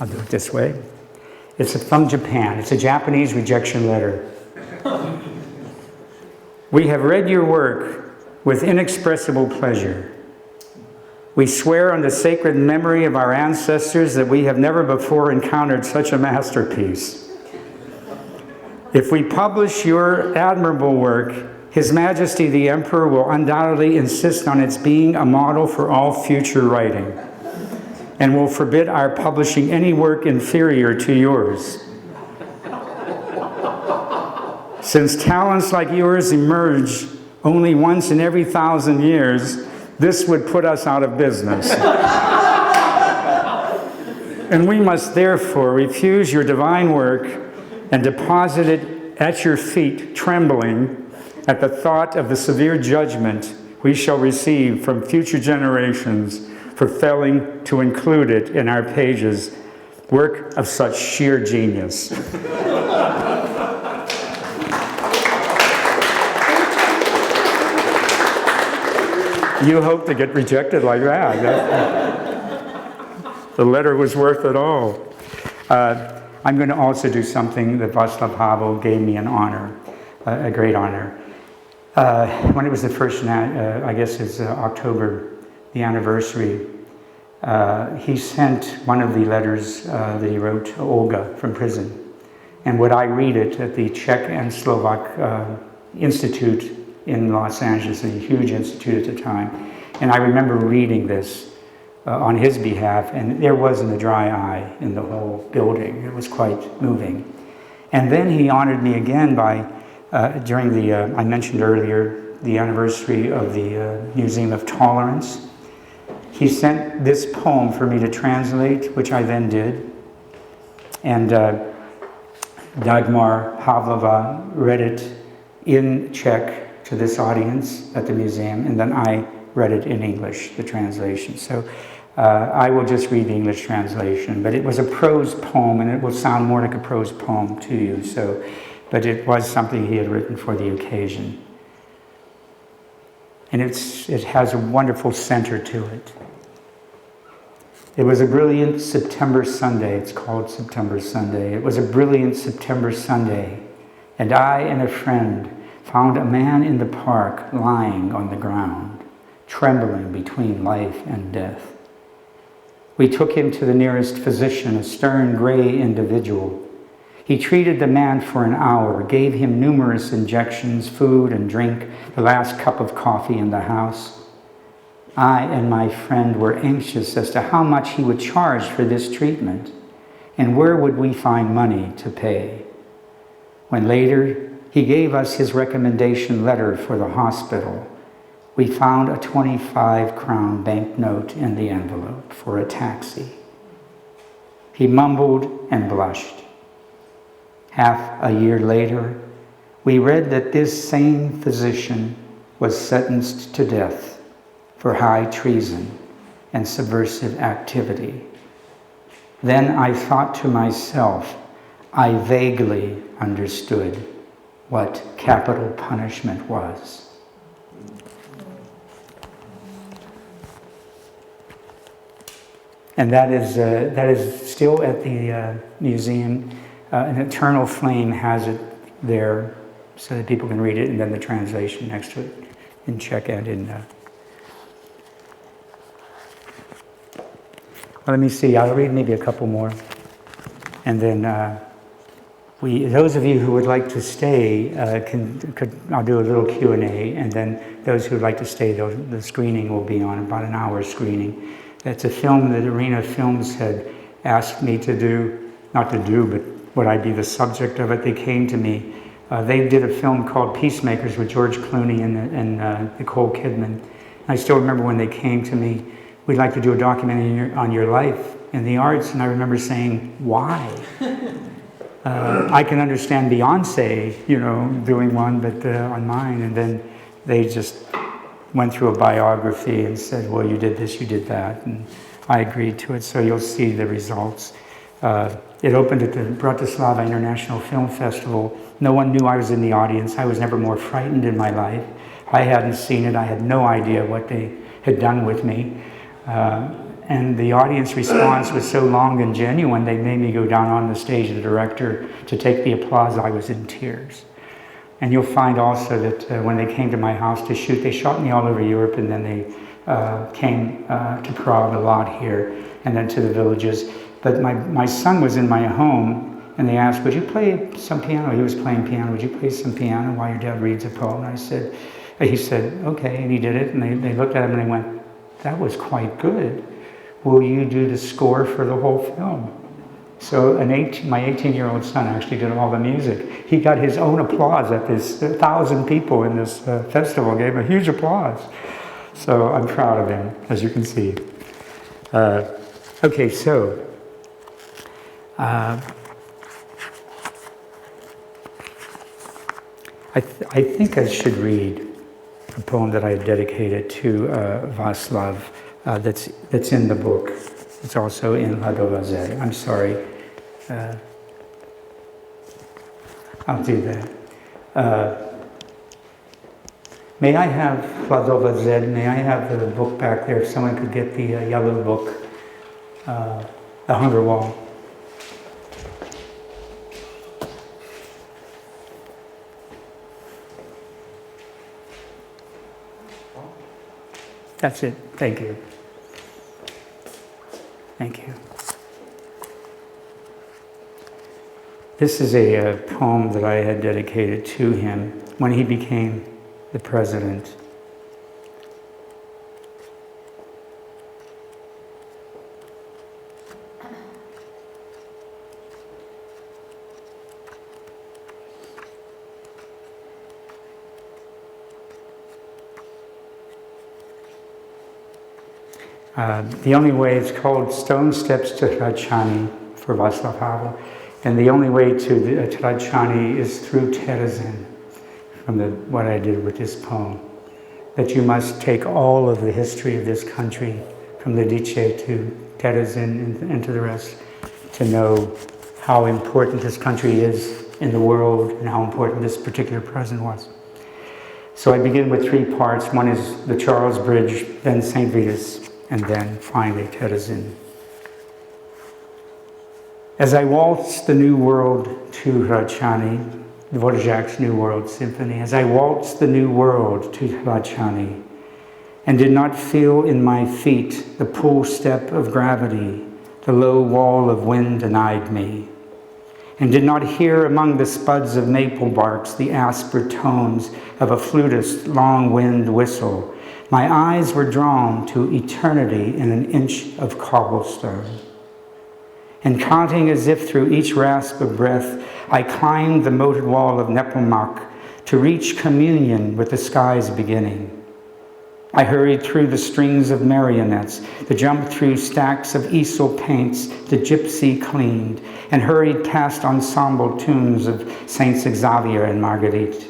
Speaker 4: I'll do it this way. It's from Japan. It's a Japanese rejection letter. We have read your work with inexpressible pleasure. We swear on the sacred memory of our ancestors that we have never before encountered such a masterpiece. If we publish your admirable work, His Majesty the Emperor will undoubtedly insist on its being a model for all future writing, and will forbid our publishing any work inferior to yours. Since talents like yours emerge only once in every 1,000 years, this would put us out of business. And we must therefore refuse your divine work and deposit it at your feet, trembling at the thought of the severe judgment we shall receive from future generations for failing to include it in our pages, work of such sheer genius. You hope to get rejected like that. The letter was worth it all. I'm going to also do something that Vaclav Havel gave me an honor, a great honor. When it was the first, I guess it's October, the anniversary, he sent one of the letters that he wrote to Olga from prison. And would I read it at the Czech and Slovak Institute in Los Angeles, a huge institute at the time. And I remember reading this on his behalf, and there wasn't a dry eye in the whole building. It was quite moving. And then he honored me again by, during the, I mentioned earlier, the anniversary of the Museum of Tolerance. He sent this poem for me to translate, which I then did. And Dagmar Havlova read it in Czech to this audience at the museum, and then I read it in English, the translation. So I will just read the English translation, but it was a prose poem, and it will sound more like a prose poem to you. So, but it was something he had written for the occasion. And it has a wonderful center to it. It was a brilliant September Sunday. It's called September Sunday. It was a brilliant September Sunday, and I and a friend found a man in the park lying on the ground, trembling between life and death. We took him to the nearest physician, a stern, gray individual. He treated the man for an hour, gave him numerous injections, food and drink, the last cup of coffee in the house. I and my friend were anxious as to how much he would charge for this treatment, and where would we find money to pay. When later he gave us his recommendation letter for the hospital, we found a 25-crown banknote in the envelope for a taxi. He mumbled and blushed. Half a year later, we read that this same physician was sentenced to death for high treason and subversive activity. Then I thought to myself, I vaguely understood what capital punishment was. And that is still at the museum. An Eternal Flame has it there so that people can read it, and then the translation next to it in Czech and in... Well, let me see, I'll read maybe a couple more. And then those of you who would like to stay, I'll do a little Q&A, and then those who would like to stay, the screening will be on, about an hour screening. That's a film that Arena Films had asked me to do, not to do, but would I be the subject of it? They came to me. They did a film called Peacemakers with George Clooney and Nicole Kidman. I still remember when they came to me, we'd like to do a documentary on your life in the arts, and I remember saying, why? I can understand Beyonce, doing one, but on mine, and then they just went through a biography and said, well, you did this, you did that, and I agreed to it, so you'll see the results. It opened at the Bratislava International Film Festival. No one knew I was in the audience. I was never more frightened in my life. I hadn't seen it. I had no idea what they had done with me. And the audience response was so long and genuine, they made me go down on the stage of the director to take the applause. I was in tears. And you'll find also that when they came to my house to shoot, they shot me all over Europe, and then they came to Prague a lot here, and then to the villages. But my son was in my home, and they asked, would you play some piano? He was playing piano. Would you play some piano while your dad reads a poem? And he said, okay, and he did it, and they looked at him and they went, that was quite good. Will you do the score for the whole film? So my 18-year-old son actually did all the music. He got his own applause at this, 1,000 people in this festival gave a huge applause. So I'm proud of him, as you can see. Okay, so I think I should read a poem that I dedicated to Vaclav that's in the book. It's also in Hladová zeď. I'm sorry. I'll do that. May I have Hladová zeď? May I have the book back there if someone could get the yellow book, The Hunger Wall. That's it. Thank you. Thank you. This is a poem that I had dedicated to him when he became the president. The only way, it's called Stone Steps to Hradčany for Václav Havel, and the only way to Hradčany is through Terezin, from what I did with this poem. That you must take all of the history of this country, from the Lidice to Terezin and to the rest, to know how important this country is in the world and how important this particular president was. So I begin with 3 parts. One is the Charles Bridge, then St. Vitus, and then finally Terezin. As I waltzed the New World to Hradčany, Dvorak's New World Symphony, as I waltzed the New World to Hradčany, and did not feel in my feet the pull step of gravity, the low wall of wind denied me, and did not hear among the spuds of maple barks the asper tones of a flutist's long-wind whistle, my eyes were drawn to eternity in an inch of cobblestone. And counting as if through each rasp of breath, I climbed the moated wall of Nepomuk to reach communion with the sky's beginning. I hurried through the strings of marionettes, to jump through stacks of easel paints the gypsy cleaned, and hurried past ensemble tunes of Saints Xavier and Marguerite.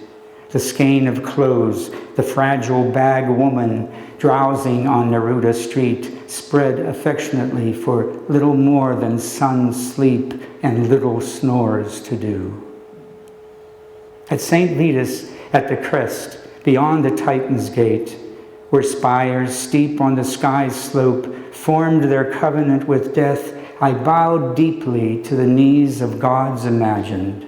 Speaker 4: The skein of clothes, the fragile bag woman drowsing on Neruda Street, spread affectionately for little more than sun sleep and little snores to do. At St. Vitus, at the crest, beyond the Titan's gate, where spires steep on the sky's slope formed their covenant with death, I bowed deeply to the knees of gods imagined,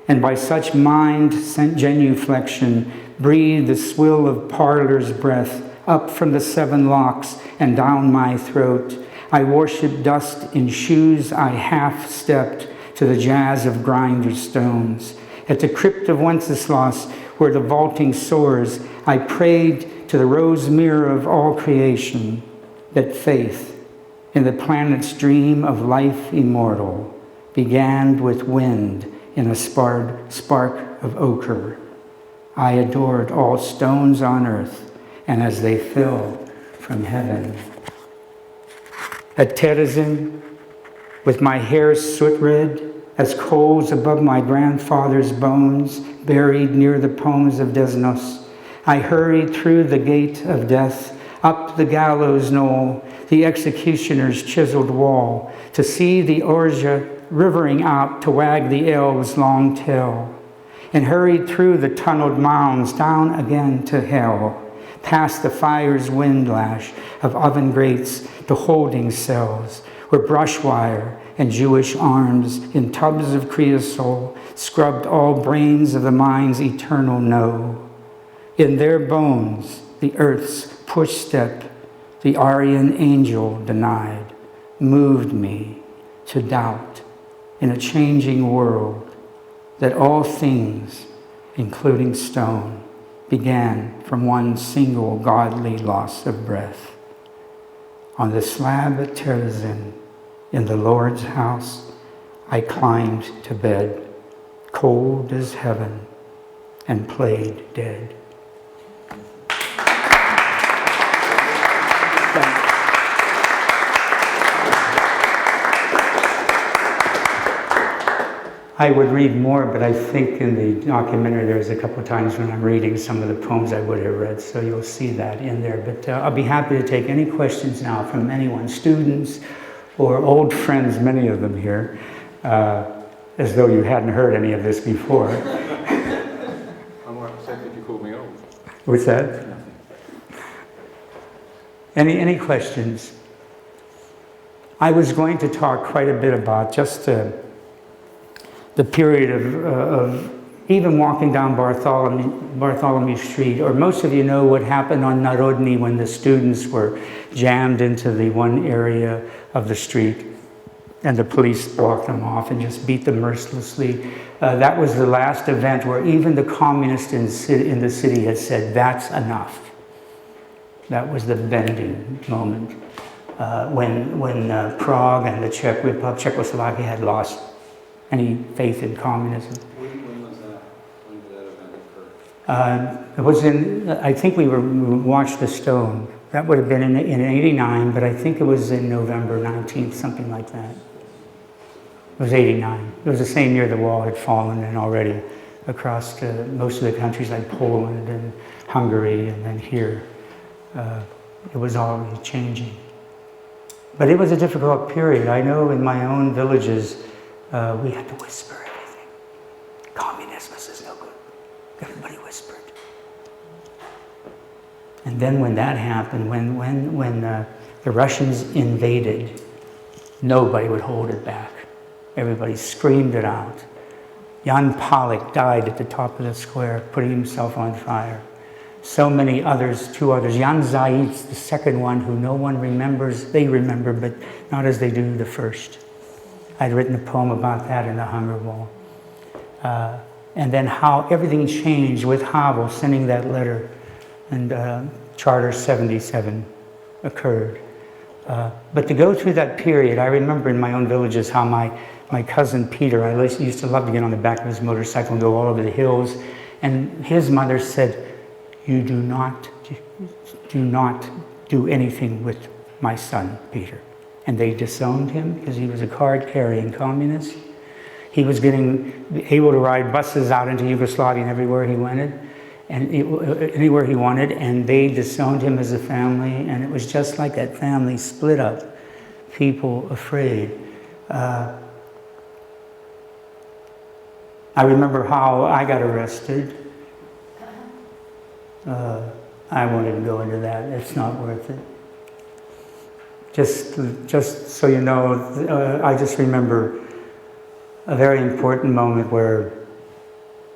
Speaker 4: and by such mind genuflection breathed the swill of parlor's breath up from the 7 locks and down my throat. I worshipped dust in shoes I half-stepped to the jazz of grinder stones. At the crypt of Wenceslas, where the vaulting soars, I prayed to the rose mirror of all creation, that faith in the planet's dream of life immortal began with wind in a spark of ochre. I adored all stones on earth, and as they fell from heaven. At Terezin, with my hair soot red as coals above my grandfather's bones, buried near the poems of Desnos, I hurried through the gate of death, up the gallows knoll, the executioner's chiseled wall, to see the Orge rivering out to wag the elves' long tail, and hurried through the tunneled mounds down again to hell, past the fire's windlash of oven grates to holding cells, where brush wire and Jewish arms in tubs of creosol scrubbed all brains of the mind's eternal no. In their bones, the earth's push step, the Aryan angel denied, moved me to doubt in a changing world that all things, including stone, began from one single godly loss of breath. On the slab at Terezin, in the Lord's house, I climbed to bed, cold as heaven, and played dead. I would read more, but I think in the documentary there's a couple of times when I'm reading some of the poems I would have read, so you'll see that in there. But I'll be happy to take any questions now from anyone, students or old friends, many of them here, as though you hadn't heard any of this before.
Speaker 5: I'm upset that you called me old.
Speaker 4: What's that? Any questions? I was going to talk quite a bit about just the period of even walking down Bartholomew Street, or most of you know what happened on Narodny when the students were jammed into the one area of the street and the police blocked them off and just beat them mercilessly. That was the last event where even the communists in the city had said, that's enough. That was the bending moment when Prague and the Czech Republic, Czechoslovakia had lost any faith in communism.
Speaker 5: When was that? When did that event occur?
Speaker 4: It was in, I think we watched The Stone. That would have been in 89, but I think it was in November 19th, something like that. It was 89. It was the same year the wall had fallen, and already across most of the countries like Poland and Hungary, and then here, it was already changing. But it was a difficult period. I know in my own villages, we had to whisper everything. Communism is no good. Everybody whispered. And then when that happened, when the Russians invaded, nobody would hold it back. Everybody screamed it out. Jan Palach died at the top of the square, putting himself on fire. So many others, two others. Jan Zaitz, the second one, who no one remembers. They remember, but not as they do the first. I'd written a poem about that in the Hunger Wall. And then how everything changed with Havel sending that letter, and Charter 77 occurred. But to go through that period, I remember in my own villages how my cousin Peter, I used to love to get on the back of his motorcycle and go all over the hills, and his mother said, "You do not do anything with my son, Peter." And they disowned him because he was a card-carrying communist. He was getting able to ride buses out into Yugoslavia and everywhere he wanted, and anywhere he wanted, and they disowned him as a family, and it was just like that family split up, people afraid. I remember how I got arrested. I won't even go into that. It's not worth it. Just so you know, I just remember a very important moment where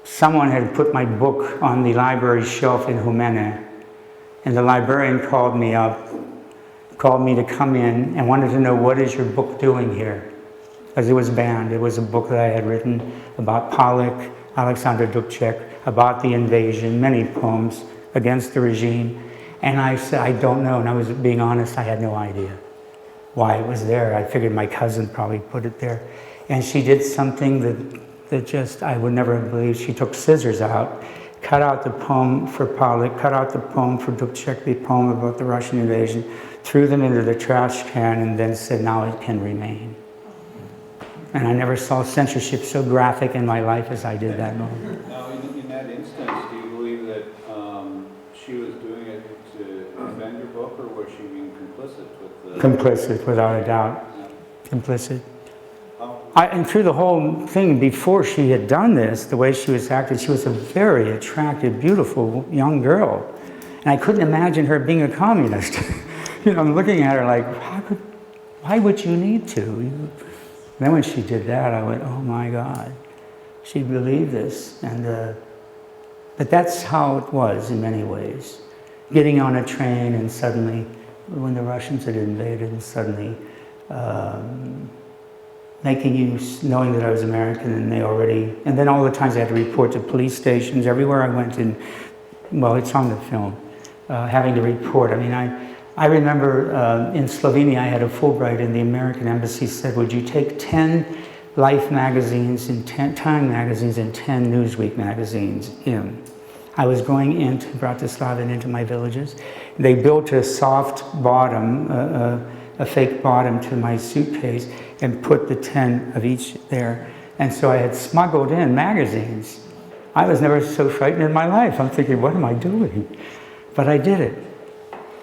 Speaker 4: someone had put my book on the library shelf in Humene, and the librarian called me up, called me to come in, and wanted to know, what is your book doing here? Because it was banned. It was a book that I had written about Palach, Alexander Dubček, about the invasion, many poems against the regime. And I said, I don't know. And I was being honest, I had no idea why it was there. I figured my cousin probably put it there. And she did something that just, I would never have believed. She took scissors out, cut out the poem for Palach, cut out the poem for Dubček, the poem about the Russian invasion, threw them into the trash can, and then said, now it can remain. And I never saw censorship so graphic in my life as I did that moment.
Speaker 6: Now, in that instance, do you believe that she was doing it to defend your book, or was she being complicit with the...
Speaker 4: Complicit, without a doubt. Complicit. And through the whole thing, before she had done this, the way she was acting, she was a very attractive, beautiful young girl. And I couldn't imagine her being a communist. You know, I'm looking at her like, why would you need to? Then when she did that, I went, oh my God, she believed this. And but that's how it was in many ways. Getting on a train and suddenly, when the Russians had invaded, and suddenly making you, knowing that I was American, and they already, and then all the times I had to report to police stations, everywhere I went in, well, it's on the film, having to report. I mean, I remember in Slovenia, I had a Fulbright, and the American embassy said, would you take 10 Life magazines and 10 Time magazines and 10 Newsweek magazines in? I was going into Bratislava and into my villages. They built a soft bottom, a fake bottom to my suitcase, and put the 10 of each there. And so I had smuggled in magazines. I was never so frightened in my life. I'm thinking, what am I doing? But I did it.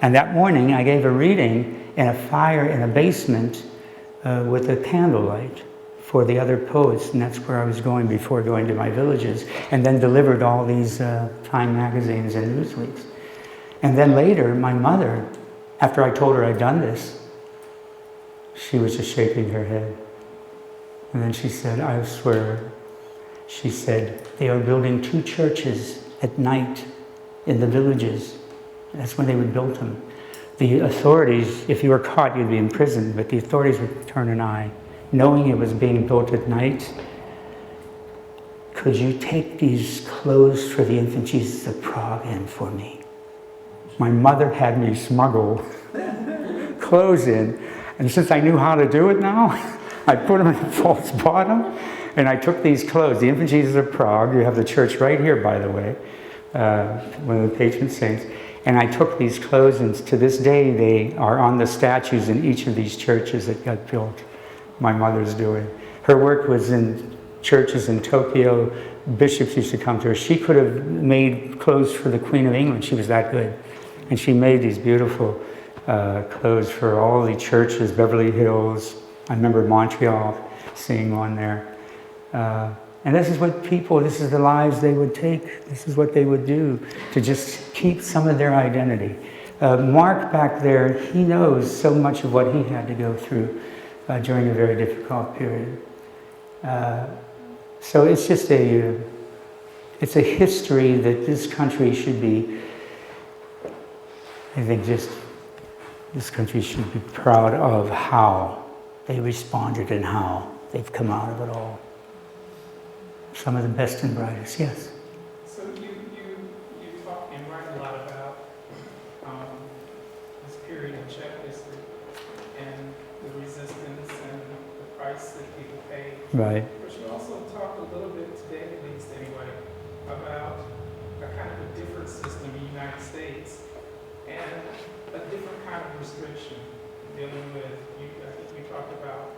Speaker 4: And that morning, I gave a reading in a fire in a basement with a candlelight for the other poets, and that's where I was going before going to my villages, and then delivered all these Time magazines and Newsweeks. And then later, my mother, after I told her I'd done this, she was just shaking her head. And then she said, I swear, she said, they are building 2 churches at night in the villages. That's when they would build them. The authorities, if you were caught, you'd be in prison, but the authorities would turn an eye. Knowing it was being built at night, could you take these clothes for the infant Jesus of Prague in for me? My mother had me smuggle clothes in, and since I knew how to do it now, I put them in a false bottom, and I took these clothes, the infant Jesus of Prague, you have the church right here, by the way, one of the patron saints, And I took these clothes, and to this day they are on the statues in each of these churches that got built. My mother's doing. Her work was in churches in Tokyo. Bishops used to come to her. She could have made clothes for the Queen of England. She was that good. And she made these beautiful clothes for all the churches, Beverly Hills. I remember Montreal, seeing one there. And this is what people, this is the lives they would take. This is what they would do to just keep some of their identity. Mark back there, he knows so much of what he had to go through during a very difficult period. So it's just it's a history that this country should be, I think this country should be proud of how they responded and how they've come out of it all. Some of the best and brightest, yes.
Speaker 2: So you talk and write a lot about this period in Czech history and the resistance and the price that people paid.
Speaker 4: Right.
Speaker 2: But you also talk a little bit today, at least anyway, about a kind of a different system in the United States and a different kind of restriction dealing with, I think we talked about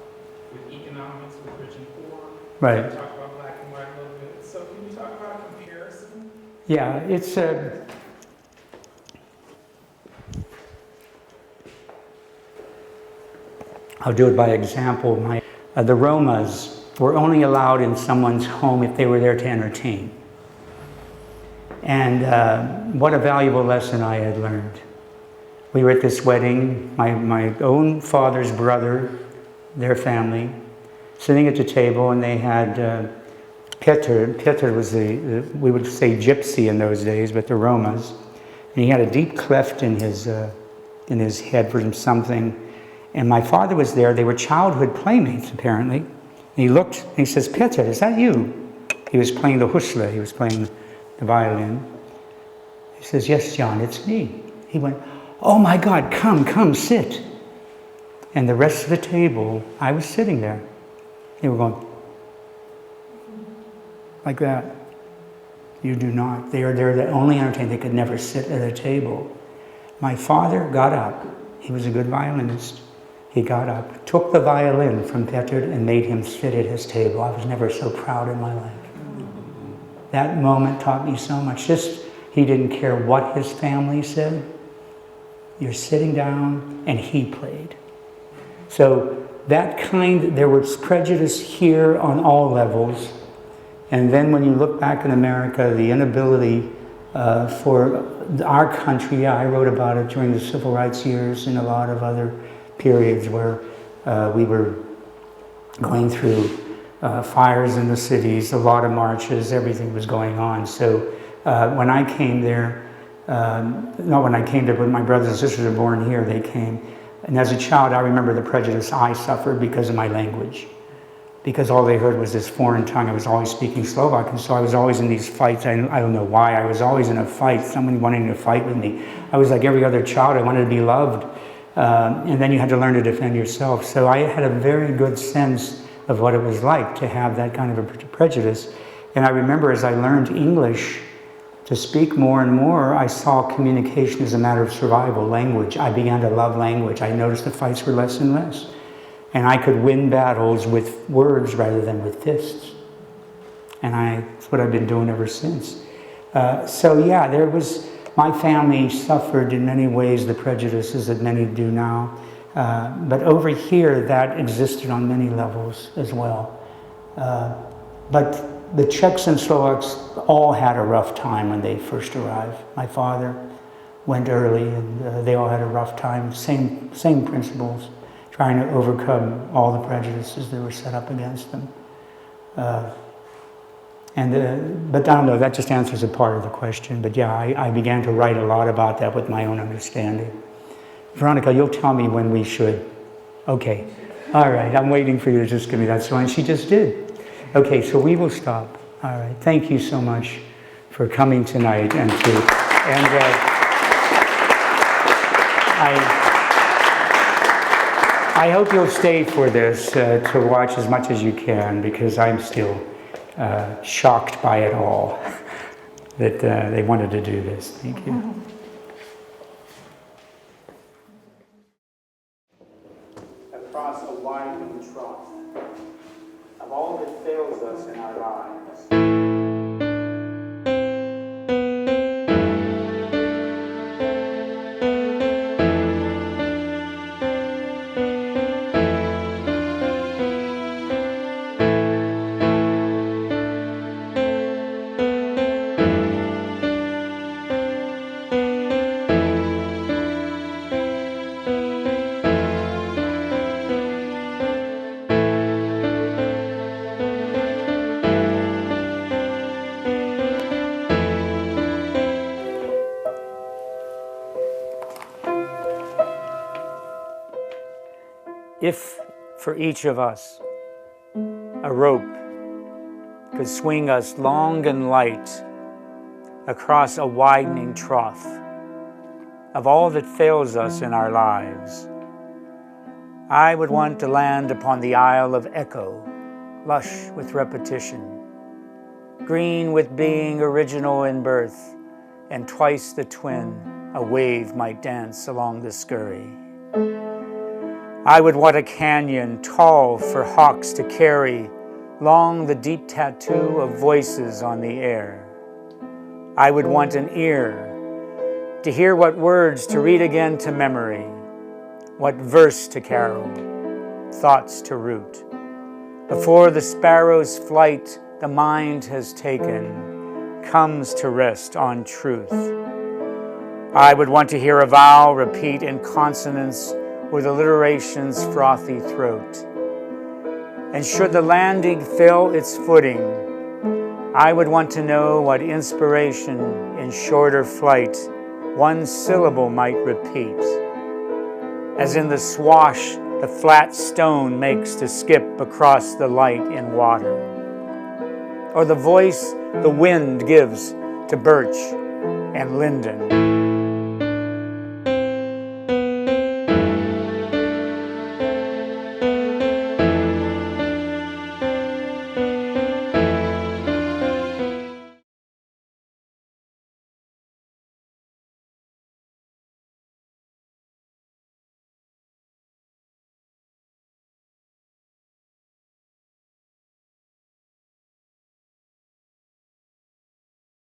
Speaker 2: with economics, with rich and poor.
Speaker 4: Right.
Speaker 2: We talked about black and white a little bit. So can you talk about a comparison?
Speaker 4: Yeah, it's I'll do it by example. The Romas were only allowed in someone's home if they were there to entertain. And what a valuable lesson I had learned. We were at this wedding, my own father's brother, their family, sitting at the table, and they had Peter. Peter was we would say gypsy in those days, but the Romas. And he had a deep cleft in his head from something. And my father was there. They were childhood playmates, apparently. And he looked, and he says, "Peter, is that you?" He was playing the husle. He was playing the violin. He says, "Yes, John, it's me." He went, "Oh my God, come, sit." And the rest of the table, I was sitting there. They were going like that. You do not. They are there to only entertain. They could never sit at a table. My father got up. He was a good violinist. He got up, took the violin from Peter and made him sit at his table. I was never so proud in my life. That moment taught me so much. He didn't care what his family said. You're sitting down, and he played. So there was prejudice here on all levels. And then when you look back in America, the inability for our country, I wrote about it during the civil rights years and a lot of other periods where we were going through fires in the cities, a lot of marches, everything was going on. So when I came there, not when I came there, but my brothers and sisters were born here, they came. And as a child, I remember the prejudice I suffered because of my language. Because all they heard was this foreign tongue. I was always speaking Slovak, and so I was always in these fights. I don't know why. I was always in a fight, someone wanting to fight with me. I was like every other child. I wanted to be loved. And then you had to learn to defend yourself. So I had a very good sense of what it was like to have that kind of a prejudice. And I remember as I learned English to speak more and more, I saw communication as a matter of survival, language. I began to love language. I noticed the fights were less and less. And I could win battles with words rather than with fists. And that's what I've been doing ever since. So yeah, my family suffered in many ways the prejudices that many do now. But over here, that existed on many levels as well. But the Czechs and Slovaks all had a rough time when they first arrived. My father went early, and they all had a rough time. Same principles, trying to overcome all the prejudices that were set up against them. But I don't know, that just answers a part of the question. But yeah, I began to write a lot about that with my own understanding. Veronica, you'll tell me when we should. Okay. All right, I'm waiting for you to just give me that sign. She just did. Okay, so we will stop. All right. Thank you so much for coming tonight I hope you'll stay for this to watch as much as you can, because I'm still shocked by it all that they wanted to do this. Thank you.
Speaker 3: widening trough of all that fails us in our lives.
Speaker 4: If for each of us a rope could swing us long and light across a widening trough of all that fails us in our lives, I would want to land upon the Isle of Echo, lush with repetition, green with being original in birth, and twice the twin a wave might dance along the scurry. I would want a canyon tall for hawks to carry, long the deep tattoo of voices on the air. I would want an ear to hear what words to read again to memory, what verse to carol, thoughts to root. Before the sparrow's flight the mind has taken comes to rest on truth. I would want to hear a vowel repeat in consonance with alliteration's frothy throat. And should the landing fail its footing, I would want to know what inspiration in shorter flight one syllable might repeat, as in the swash the flat stone makes to skip across the light in water, or the voice the wind gives to birch and linden.